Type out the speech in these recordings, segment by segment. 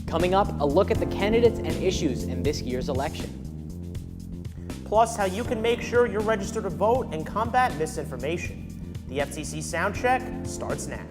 Coming up, a look at the candidates and issues in this year's election. Plus, how you can make sure you're registered to vote and combat misinformation. The FCC Soundcheck starts now.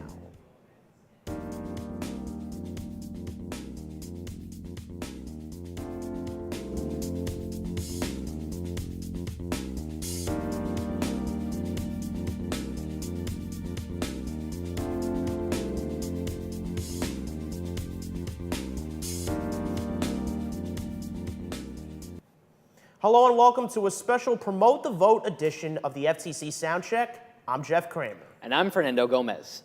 Hello and welcome to a special Promote the Vote edition of the FCC Soundcheck. I'm Jeff Kramer. And I'm Fernando Gomez.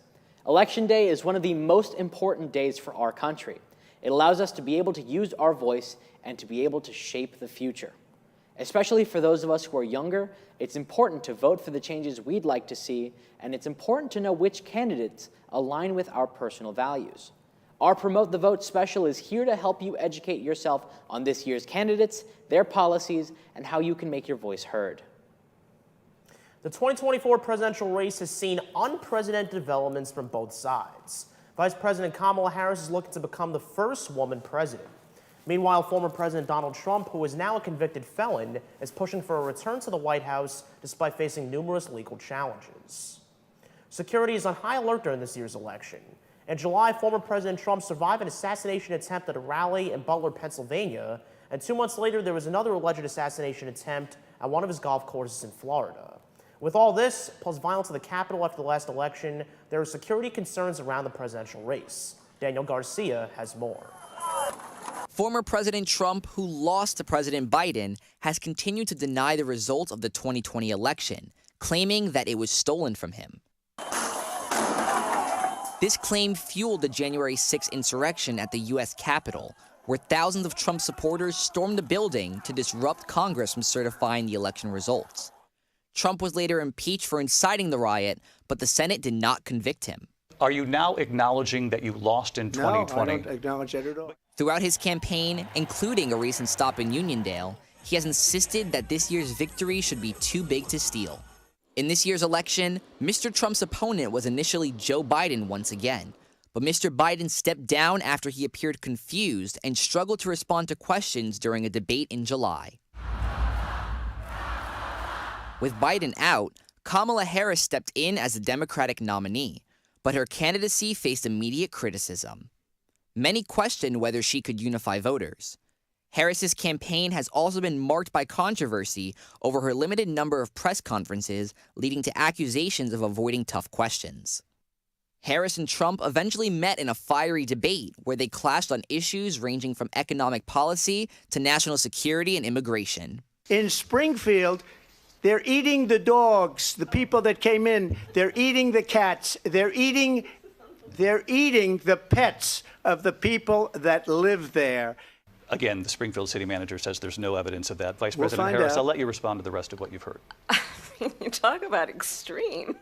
Election Day is one of the most important days for our country. It allows us to be able to use our voice and to be able to shape the future. Especially for those of us who are younger, it's important to vote for the changes we'd like to see, and it's important to know which candidates align with our personal values. Our Promote the Vote special is here to help you educate yourself on this year's candidates, their policies, and how you can make your voice heard. The 2024 presidential race has seen unprecedented developments from both sides. Vice President Kamala Harris is looking to become the first woman president. Meanwhile, former President Donald Trump, who is now a convicted felon, is pushing for a return to the White House despite facing numerous legal challenges. Security is on high alert during this year's election. In July, former President Trump survived an assassination attempt at a rally in Butler, Pennsylvania, and 2 months later there was another alleged assassination attempt at one of his golf courses in Florida. With all this, plus violence in the Capitol after the last election, there are security concerns around the presidential race. Daniel Garcia has more. Former President Trump, who lost to President Biden, has continued to deny the results of the 2020 election, claiming that it was stolen from him. This claim fueled the January 6th insurrection at the U.S. Capitol, where thousands of Trump supporters stormed the building to disrupt Congress from certifying the election results. Trump was later impeached for inciting the riot, but the Senate did not convict him. Are you now acknowledging that you lost in 2020? No, I don't acknowledge that at all. Throughout his campaign, including a recent stop in Uniondale, he has insisted that this year's victory should be too big to steal. In this year's election, Mr. Trump's opponent was initially Joe Biden once again, but Mr. Biden stepped down after he appeared confused and struggled to respond to questions during a debate in July. With Biden out, Kamala Harris stepped in as the Democratic nominee, but her candidacy faced immediate criticism. Many questioned whether she could unify voters. Harris's campaign has also been marked by controversy over her limited number of press conferences, leading to accusations of avoiding tough questions. Harris and Trump eventually met in a fiery debate where they clashed on issues ranging from economic policy to national security and immigration. In Springfield, they're eating the dogs, the people that came in. They're eating the cats. They're eating the pets of the people that live there. Again, the Springfield city manager says there's no evidence of that. Vice We'll President find Harris, out. I'll let you respond to the rest of what you've heard. You talk about extreme.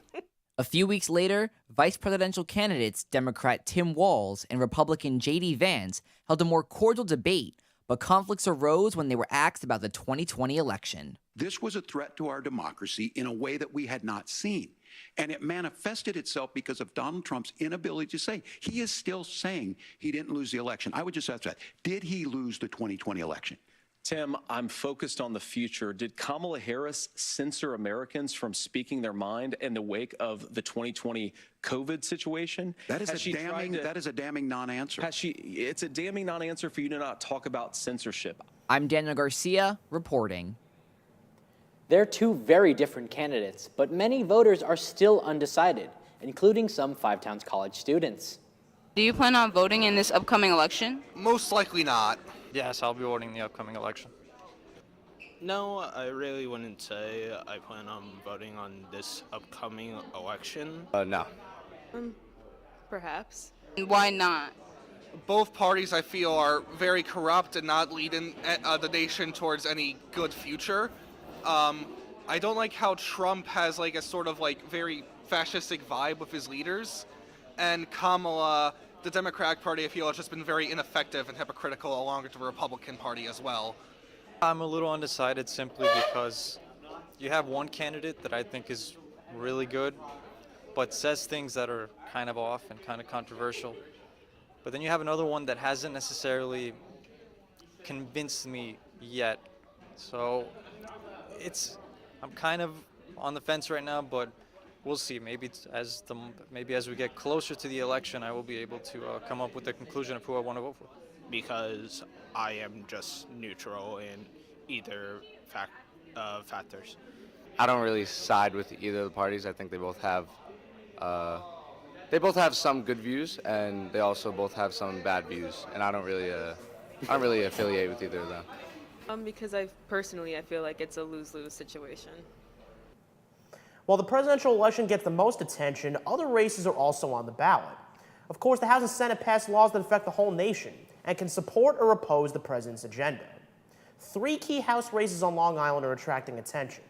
A few weeks later, vice presidential candidates Democrat Tim Walz and Republican J.D. Vance held a more cordial debate, but conflicts arose when they were asked about the 2020 election. This was a threat to our democracy in a way that we had not seen. And it manifested itself because of Donald Trump's inability to say. He is still saying he didn't lose the election. I would just ask that. Did he lose the 2020 election? Tim, I'm focused on the future. Did Kamala Harris censor Americans from speaking their mind in the wake of the 2020 COVID situation? That is a damning non-answer. It's a damning non-answer for you to not talk about censorship. I'm Daniel Garcia, reporting. They're two very different candidates, but many voters are still undecided, including some Five Towns College students. Do you plan on voting in this upcoming election? Most likely not. Yes, I'll be voting in the upcoming election. No, I really wouldn't say I plan on voting on this upcoming election. No. Perhaps. And why not? Both parties, I feel, are very corrupt and not leading the nation towards any good future. I don't like how Trump has like a sort of like very fascistic vibe with his leaders, and Kamala, the Democratic Party, I feel, has just been very ineffective and hypocritical along with the Republican Party as well. I'm a little undecided simply because you have one candidate that I think is really good, but says things that are kind of off and kind of controversial. But then you have another one that hasn't necessarily convinced me yet. So I'm kind of on the fence right now, but we'll see. Maybe as we get closer to the election, I will be able to come up with a conclusion of who I want to vote for. Because I am just neutral in either factors. I don't really side with either of the parties. I think they both have some good views, and they also both have some bad views. And I don't really affiliate with either of them. Because I feel like it's a lose-lose situation. While the presidential election gets the most attention, other races are also on the ballot. Of course, the House and Senate pass laws that affect the whole nation and can support or oppose the president's agenda. 3 key House races on Long Island are attracting attention.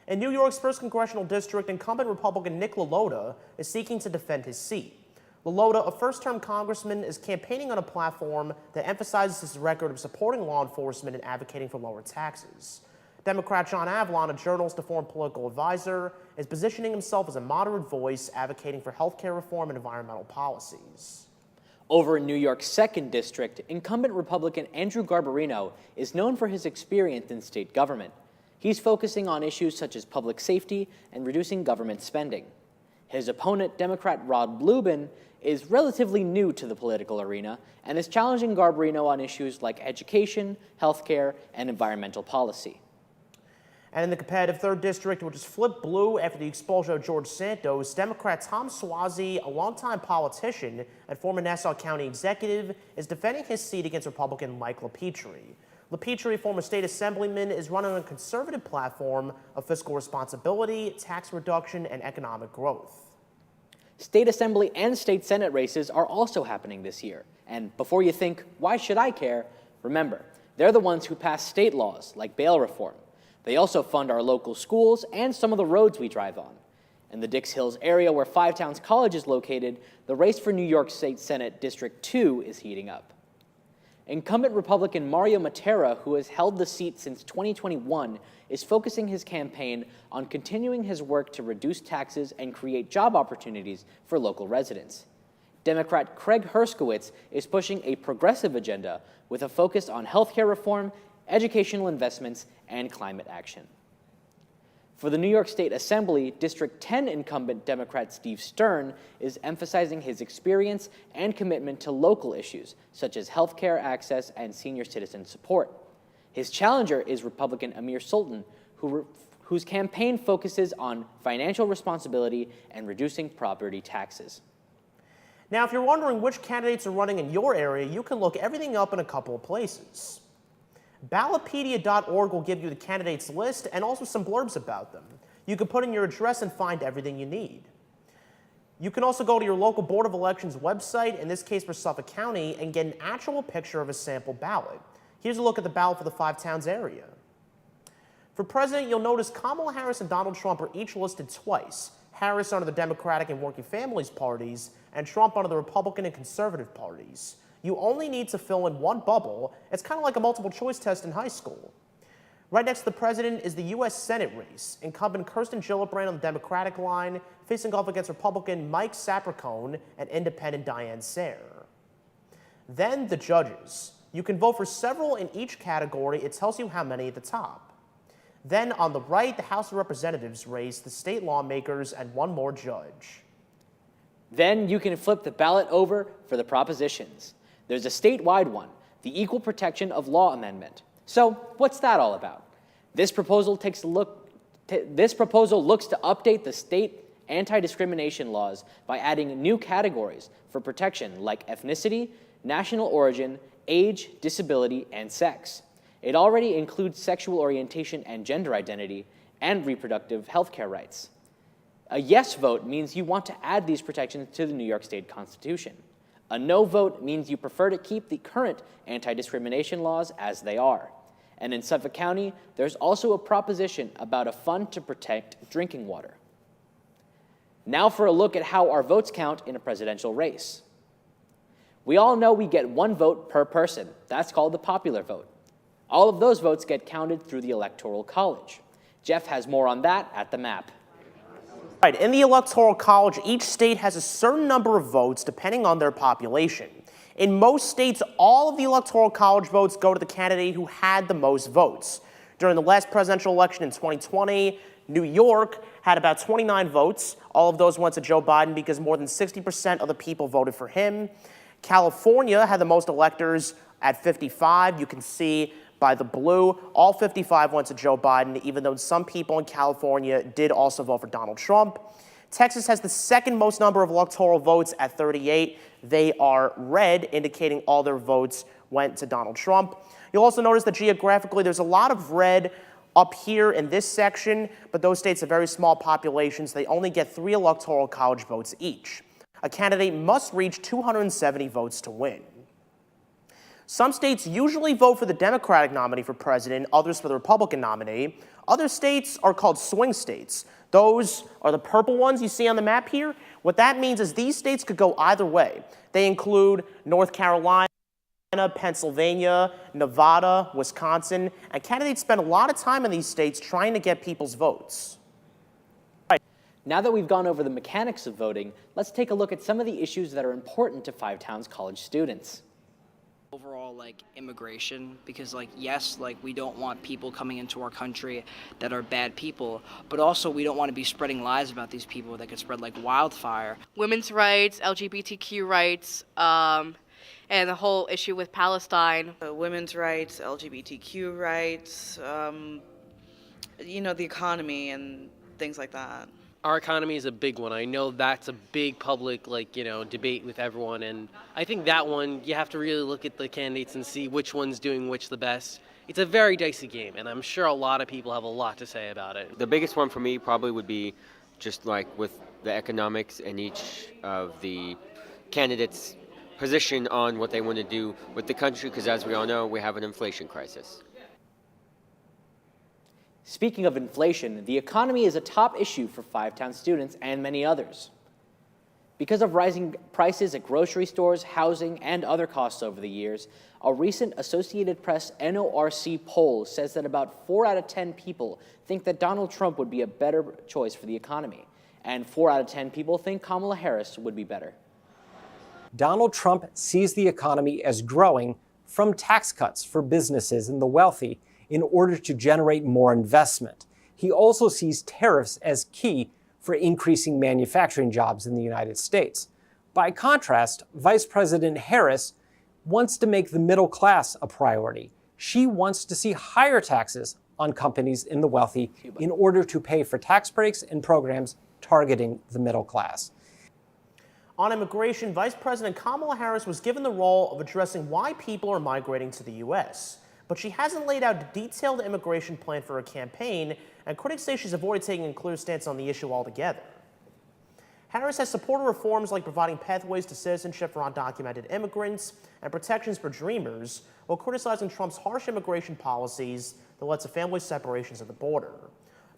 In New York's 1st Congressional District, incumbent Republican Nick LaLota is seeking to defend his seat. LaLota, a first-term congressman, is campaigning on a platform that emphasizes his record of supporting law enforcement and advocating for lower taxes. Democrat John Avlon, a journalist and foreign political advisor, is positioning himself as a moderate voice advocating for health care reform and environmental policies. Over in New York's 2nd District, incumbent Republican Andrew Garbarino is known for his experience in state government. He's focusing on issues such as public safety and reducing government spending. His opponent, Democrat Rod Lubin, is relatively new to the political arena and is challenging Garbarino on issues like education, healthcare, and environmental policy. And in the competitive 3rd District, which is flipped blue after the expulsion of George Santos, Democrat Tom Suozzi, a longtime politician and former Nassau County executive, is defending his seat against Republican Mike LaPetrie. LaPetrie, former state assemblyman, is running on a conservative platform of fiscal responsibility, tax reduction, and economic growth. State Assembly and State Senate races are also happening this year. And before you think, why should I care? Remember, they're the ones who pass state laws like bail reform. They also fund our local schools and some of the roads we drive on. In the Dix Hills area where Five Towns College is located, the race for New York State Senate District 2 is heating up. Incumbent Republican Mario Matera, who has held the seat since 2021, is focusing his campaign on continuing his work to reduce taxes and create job opportunities for local residents. Democrat Craig Herskowitz is pushing a progressive agenda with a focus on healthcare reform, educational investments, and climate action. For the New York State Assembly, District 10 incumbent Democrat Steve Stern is emphasizing his experience and commitment to local issues, such as healthcare access and senior citizen support. His challenger is Republican Amir Sultan, whose campaign focuses on financial responsibility and reducing property taxes. Now, if you're wondering which candidates are running in your area, you can look everything up in a couple of places. Ballotpedia.org will give you the candidates list and also some blurbs about them. You can put in your address and find everything you need. You can also go to your local Board of Elections website, in this case for Suffolk County, and get an actual picture of a sample ballot. Here's a look at the ballot for the Five Towns area. For president, you'll notice Kamala Harris and Donald Trump are each listed twice, Harris under the Democratic and Working Families parties, and Trump under the Republican and Conservative parties. You only need to fill in one bubble. It's kind of like a multiple choice test in high school. Right next to the president is the U.S. Senate race. Incumbent Kirsten Gillibrand on the Democratic line, facing off against Republican Mike Sapercone and independent Diane Sayre. Then the judges. You can vote for several in each category. It tells you how many at the top. Then on the right, the House of Representatives race, the state lawmakers, and one more judge. Then you can flip the ballot over for the propositions. There's a statewide one, the Equal Protection of Law Amendment. So what's that all about? This proposal looks to update the state anti-discrimination laws by adding new categories for protection like ethnicity, national origin, age, disability, and sex. It already includes sexual orientation and gender identity and reproductive health care rights. A yes vote means you want to add these protections to the New York State Constitution. A no vote means you prefer to keep the current anti-discrimination laws as they are. And in Suffolk County, there's also a proposition about a fund to protect drinking water. Now for a look at how our votes count in a presidential race. We all know we get one vote per person. That's called the popular vote. All of those votes get counted through the Electoral College. Jeff has more on that at the map. Right, in the Electoral College, each state has a certain number of votes depending on their population. In most states, all of the Electoral College votes go to the candidate who had the most votes. During the last presidential election in 2020, New York had about 29 votes. All of those went to Joe Biden because more than 60% of the people voted for him. California had the most electors at 55. You can see by the blue, all 55 went to Joe Biden, even though some people in California did also vote for Donald Trump. Texas has the second most number of electoral votes at 38. They are red, indicating all their votes went to Donald Trump. You'll also notice that geographically, there's a lot of red up here in this section, but those states have very small populations. They only get 3 electoral college votes each. A candidate must reach 270 votes to win. Some states usually vote for the Democratic nominee for president, others for the Republican nominee. Other states are called swing states. Those are the purple ones you see on the map here. What that means is these states could go either way. They include North Carolina, Pennsylvania, Nevada, Wisconsin, and candidates spend a lot of time in these states trying to get people's votes. Now that we've gone over the mechanics of voting, let's take a look at some of the issues that are important to Five Towns college students. Overall, like immigration, because yes, we don't want people coming into our country that are bad people, but also we don't want to be spreading lies about these people that could spread like wildfire. Women's rights, LGBTQ rights, and the whole issue with Palestine. Women's rights, LGBTQ rights, the economy and things like that. Our economy is a big one. I know that's a big public, debate with everyone. And I think that one, you have to really look at the candidates and see which one's doing which the best. It's a very dicey game, and I'm sure a lot of people have a lot to say about it. The biggest one for me probably would be just with the economics and each of the candidates' position on what they want to do with the country, because as we all know, we have an inflation crisis. Speaking of inflation, the economy is a top issue for Five Towns students and many others. Because of rising prices at grocery stores, housing, and other costs over the years, a recent Associated Press NORC poll says that about 4 out of 10 people think that Donald Trump would be a better choice for the economy, and 4 out of 10 people think Kamala Harris would be better. Donald Trump sees the economy as growing from tax cuts for businesses and the wealthy in order to generate more investment. He also sees tariffs as key for increasing manufacturing jobs in the United States. By contrast, Vice President Harris wants to make the middle class a priority. She wants to see higher taxes on companies and the wealthy in order to pay for tax breaks and programs targeting the middle class. On immigration, Vice President Kamala Harris was given the role of addressing why people are migrating to the U.S., but she hasn't laid out a detailed immigration plan for her campaign, and critics say she's avoided taking a clear stance on the issue altogether. Harris has supported reforms like providing pathways to citizenship for undocumented immigrants and protections for dreamers, while criticizing Trump's harsh immigration policies that led to family separations at the border.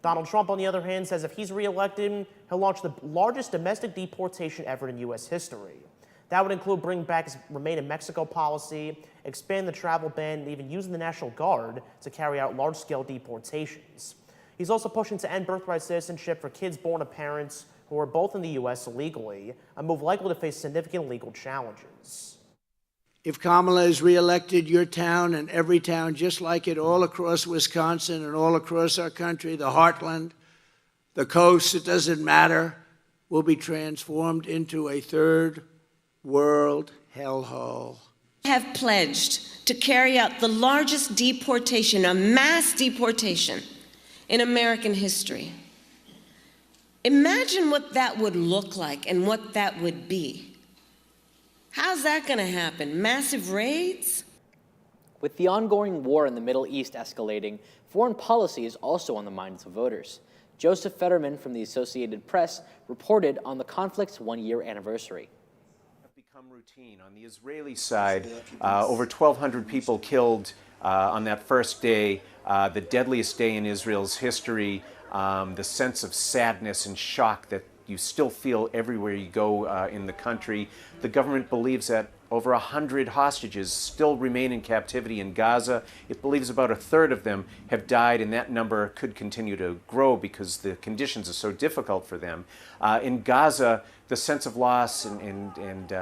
Donald Trump, on the other hand, says if he's reelected, he'll launch the largest domestic deportation effort in U.S. history. That would include bringing back his Remain in Mexico policy, expand the travel ban, and even using the National Guard to carry out large-scale deportations. He's also pushing to end birthright citizenship for kids born to parents who are both in the U.S. illegally, a move likely to face significant legal challenges. If Kamala is reelected, your town and every town, just like it all across Wisconsin and all across our country, the heartland, the coast, it doesn't matter, will be transformed into a third world hellhole. Have pledged to carry out the largest deportation, a mass deportation in American history. Imagine what that would look like and what that would be. How's that going to happen? Massive raids? With the ongoing war in the Middle East escalating, foreign policy is also on the minds of voters. Joseph Fetterman from the Associated Press reported on the conflict's one-year anniversary. Routine. On the Israeli side, over 1,200 people killed on that first day, the deadliest day in Israel's history, the sense of sadness and shock that you still feel everywhere you go in the country. The government believes that Over 100 hostages still remain in captivity in Gaza. It believes about a third of them have died, and that number could continue to grow because the conditions are so difficult for them. In Gaza, the sense of loss and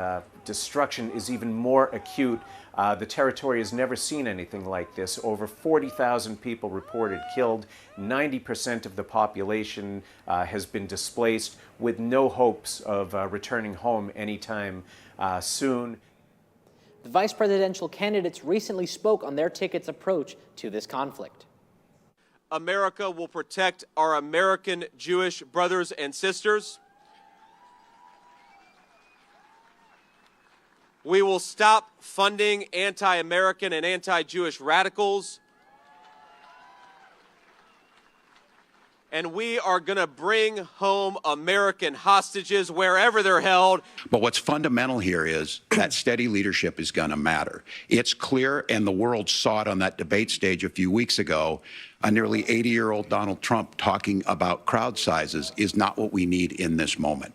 destruction is even more acute. The territory has never seen anything like this. Over 40,000 people reported killed. 90% of the population has been displaced, with no hopes of returning home anytime soon. The vice presidential candidates recently spoke on their ticket's approach to this conflict. America will protect our American Jewish brothers and sisters. We will stop funding anti-American and anti-Jewish radicals. And we are going to bring home American hostages wherever they're held. But what's fundamental here is that steady leadership is going to matter. It's clear, and the world saw it on that debate stage a few weeks ago. A nearly 80-year-old Donald Trump talking about crowd sizes is not what we need in this moment.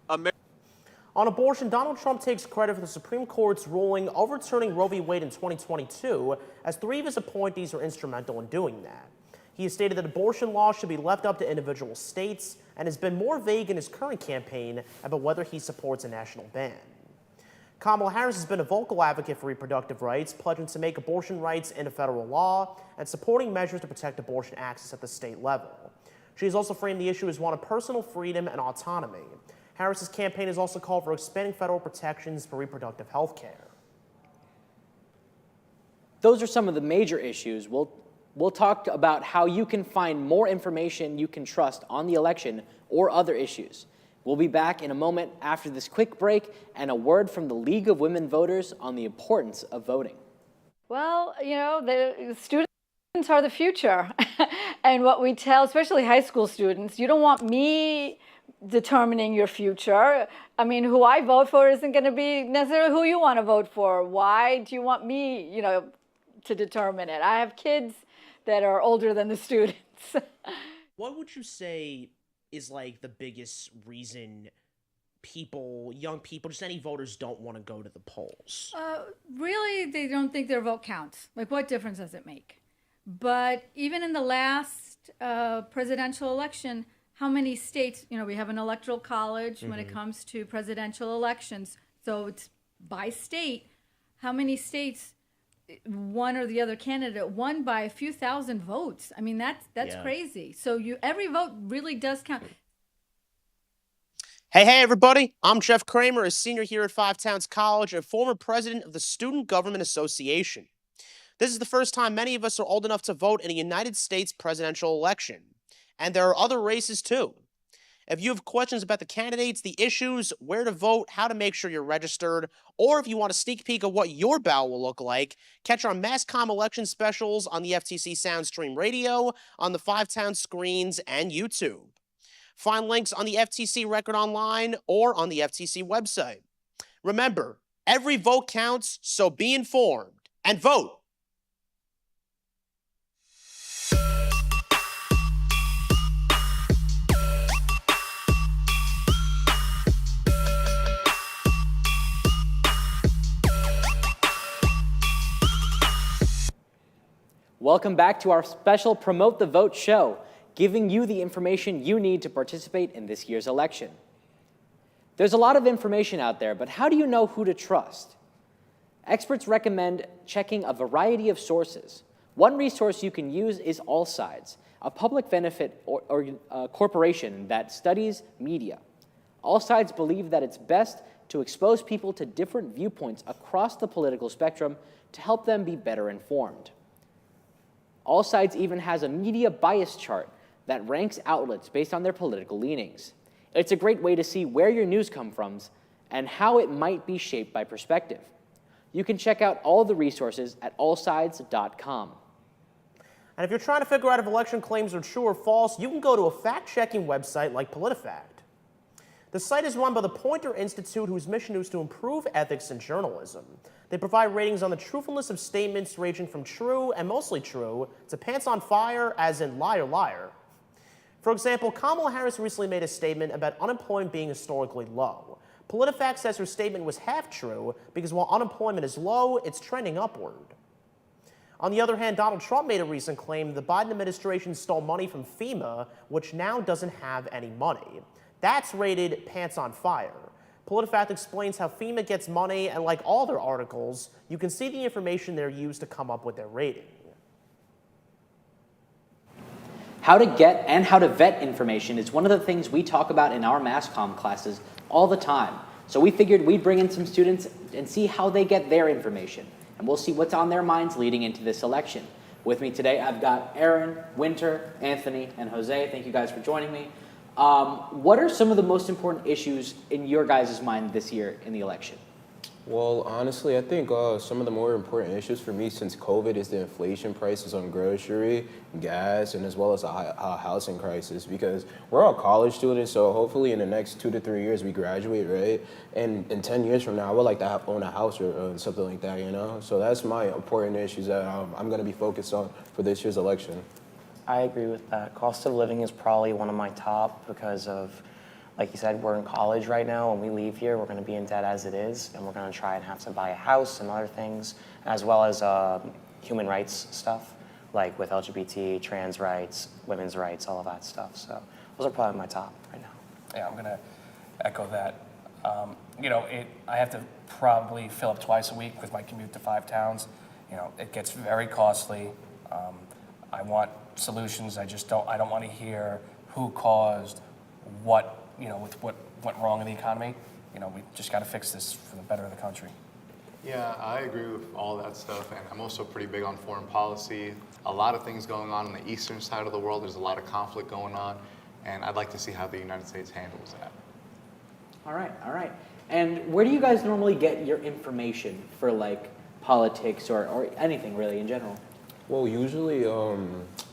On abortion, Donald Trump takes credit for the Supreme Court's ruling overturning Roe v. Wade in 2022, as 3 of his appointees were instrumental in doing that. He has stated that abortion laws should be left up to individual states and has been more vague in his current campaign about whether he supports a national ban. Kamala Harris has been a vocal advocate for reproductive rights, pledging to make abortion rights into federal law and supporting measures to protect abortion access at the state level. She has also framed the issue as one of personal freedom and autonomy. Harris's campaign has also called for expanding federal protections for reproductive health care. Those are some of the major issues. We'll talk about how you can find more information you can trust on the election or other issues. We'll be back in a moment after this quick break and a word from the League of Women Voters on the importance of voting. Well, you know, the students are the future. And what we tell, especially high school students, you don't want me determining your future. I mean, who I vote for isn't going to be necessarily who you want to vote for. Why do you want me, you know, to determine it? I have kids that are older than the students. What would you say is like the biggest reason people, young people, just any voters don't want to go to the polls? Really, they don't think their vote counts. Like, what difference does it make? But even in the last presidential election, how many states, you know, we have an electoral college when it comes to presidential elections. So it's by state. How many states one or the other candidate won by a few thousand votes? I mean, that's crazy. So every vote really does count. Hey, everybody. I'm Jeff Kramer, a senior here at Five Towns College and former president of the Student Government Association. This is the first time many of us are old enough to vote in a United States presidential election. And there are other races, too. If you have questions about the candidates, the issues, where to vote, how to make sure you're registered, or if you want a sneak peek of what your ballot will look like, catch our MassCom election specials on the FTC Soundstream Radio, on the Five Towns screens, and YouTube. Find links on the FTC Record Online or on the FTC website. Remember, every vote counts, so be informed and vote. Welcome back to our special Promote the Vote show, giving you the information you need to participate in this year's election. There's a lot of information out there, but how do you know who to trust? Experts recommend checking a variety of sources. One resource you can use is All Sides, a public benefit corporation that studies media. All Sides believe that it's best to expose people to different viewpoints across the political spectrum to help them be better informed. All Sides even has a media bias chart that ranks outlets based on their political leanings. It's a great way to see where your news comes from and how it might be shaped by perspective. You can check out all the resources at allsides.com. And if you're trying to figure out if election claims are true or false, you can go to a fact-checking website like PolitiFact. The site is run by the Poynter Institute, whose mission is to improve ethics in journalism. They provide ratings on the truthfulness of statements ranging from true and mostly true to pants on fire, as in liar, liar. For example, Kamala Harris recently made a statement about unemployment being historically low. PolitiFact says her statement was half true because while unemployment is low, it's trending upward. On the other hand, Donald Trump made a recent claim the Biden administration stole money from FEMA, which now doesn't have any money. That's rated Pants on Fire. PolitiFact explains how FEMA gets money, and like all their articles, you can see the information they're used to come up with their rating. How to get and how to vet information is one of the things we talk about in our mass comm classes all the time. So we figured we'd bring in some students and see how they get their information. And we'll see what's on their minds leading into this election. With me today, I've got Aaron, Winter, Anthony, and Jose. Thank you guys for joining me. What are some of the most important issues in your guys' mind this year in the election? Well, honestly, I think some of the more important issues for me since COVID is the inflation prices on grocery, gas, and as well as a housing crisis, because we're all college students, so hopefully in the next 2 to 3 years we graduate, right? And in 10 years from now, I would like to own a house or something like that, you know? So that's my important issues that I'm going to be focused on for this year's election. I agree with that. Cost of living is probably one of my top because of, like you said, we're in college right now. When we leave here, we're going to be in debt as it is, and we're going to try and have to buy a house and other things, as well as human rights stuff, like with LGBT, trans rights, women's rights, all of that stuff. So those are probably my top right now. Yeah, I'm going to echo that. I have to probably fill up twice a week with my commute to 5 towns. It gets very costly. I want solutions. I don't want to hear who caused what, with what went wrong in the economy. We just got to fix this for the better of the country. Yeah, I agree with all that stuff, and I'm also pretty big on foreign policy. A lot of things going on the eastern side of the world. There's a lot of conflict going on, and I'd like to see how the United States handles that. All right. And where do you guys normally get your information for like politics or anything really in general? Well, usually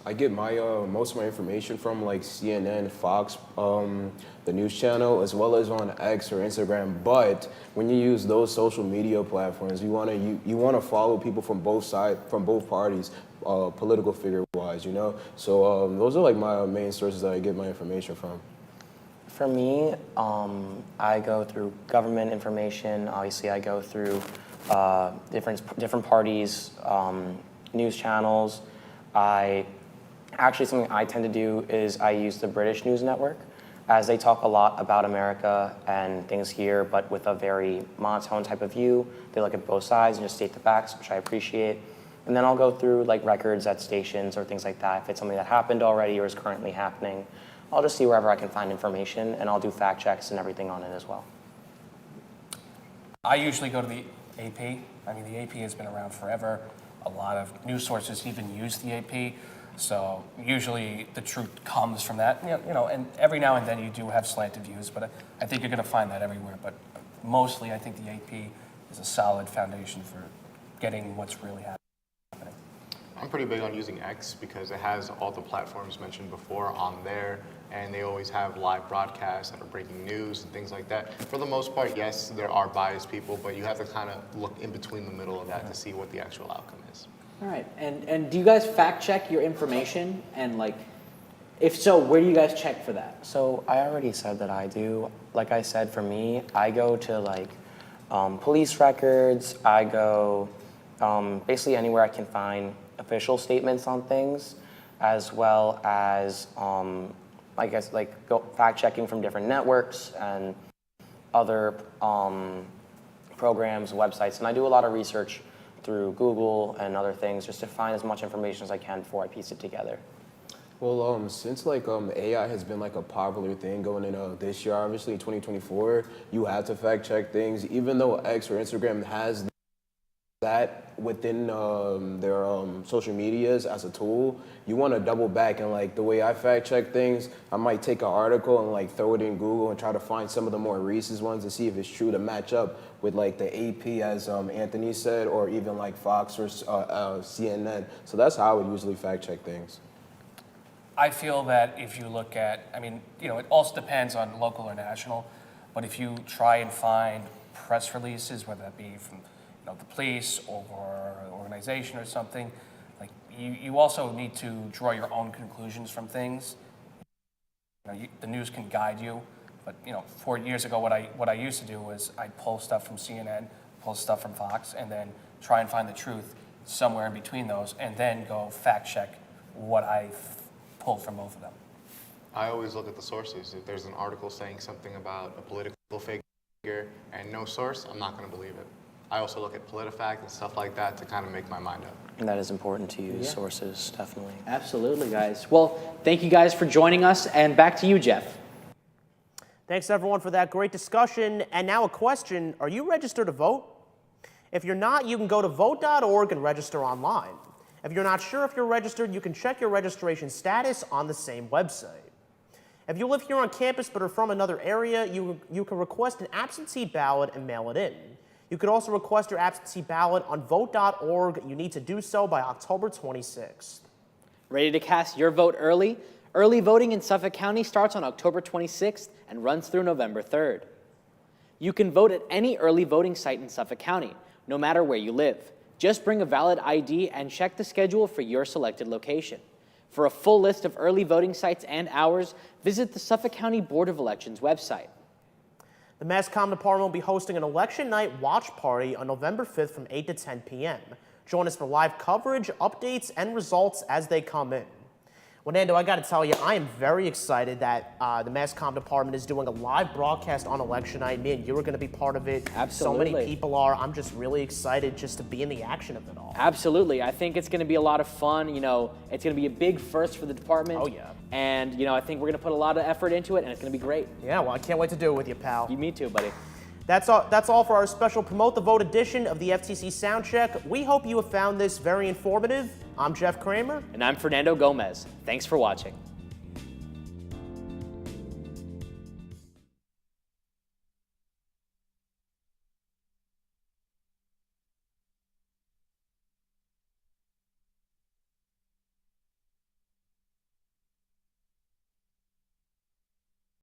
I get my most of my information from like CNN, Fox, the news channel, as well as on X or Instagram. But when you use those social media platforms, you want to follow people from both sides, from both parties, political figure-wise, So those are like my main sources that I get my information from. For me, I go through government information. Obviously, I go through different parties. News channels. Something I tend to do is I use the British News Network, as they talk a lot about America and things here, but with a very monotone type of view. They look at both sides and just state the facts, which I appreciate. And then I'll go through like records at stations or things like that. If it's something that happened already or is currently happening, I'll just see wherever I can find information, and I'll do fact checks and everything on it as well. I usually go to the AP. The AP has been around forever. A lot of news sources even use the AP, so usually the truth comes from that. And every now and then you do have slanted views, but I think you're going to find that everywhere. But mostly, I think the AP is a solid foundation for getting what's really happening. I'm pretty big on using X because it has all the platforms mentioned before on there, and they always have live broadcasts that are breaking news and things like that. For the most part, yes, there are biased people, but you have to kind of look in between the middle of that to see what the actual outcome is. All right. And do you guys fact check your information? And if so, where do you guys check for that? So I already said that I do. Like I said, for me, I go to police records. I go basically anywhere I can find official statements on things, as well as fact checking from different networks and other programs, websites. And I do a lot of research through Google and other things just to find as much information as I can before I piece it together. Well, since AI has been a popular thing going into this year, obviously in 2024, you have to fact check things. Even though X or Instagram has that within their social medias as a tool, you want to double back. And the way I fact check things, I might take an article and throw it in Google and try to find some of the more recent ones and see if it's true to match up with the AP, as Anthony said, or even Fox or CNN. So that's how I would usually fact check things. I feel that if you look at, it also depends on local or national, but if you try and find press releases, whether that be from the police or an organization or something, you also need to draw your own conclusions from things. The news can guide you, But 4 years ago, what I used to do was I'd pull stuff from CNN, pull stuff from Fox, and then try and find the truth somewhere in between those, and then go fact check what I pulled from both of them. I always look at the sources. If there's an article saying something about a political figure and no source, I'm not going to believe it. I also look at PolitiFact and stuff like that to kind of make my mind up. And that is important to use sources, definitely. Absolutely, guys. Well, thank you guys for joining us, and back to you, Jeff. Thanks, everyone, for that great discussion. And now a question, are you registered to vote? If you're not, you can go to vote.org and register online. If you're not sure if you're registered, you can check your registration status on the same website. If you live here on campus but are from another area, you can request an absentee ballot and mail it in. You could also request your absentee ballot on vote.org. You need to do so by October 26th. Ready to cast your vote early? Early voting in Suffolk County starts on October 26th and runs through November 3rd. You can vote at any early voting site in Suffolk County, no matter where you live. Just bring a valid ID and check the schedule for your selected location. For a full list of early voting sites and hours, visit the Suffolk County Board of Elections website. The Mass Comm Department will be hosting an election night watch party on November 5th from 8 to 10 p.m. Join us for live coverage, updates, and results as they come in. Well, Nando, I got to tell you, I am very excited that the Mass Comm Department is doing a live broadcast on election night. Me and you are going to be part of it. Absolutely. So many people are. I'm just really excited just to be in the action of it all. Absolutely. I think it's going to be a lot of fun. It's going to be a big first for the department. Oh, yeah. And, I think we're going to put a lot of effort into it, and it's going to be great. Yeah, well, I can't wait to do it with you, pal. Me too, buddy. That's all for our special Promote the Vote edition of the FTC Soundcheck. We hope you have found this very informative. I'm Jeff Kramer. And I'm Fernando Gomez. Thanks for watching.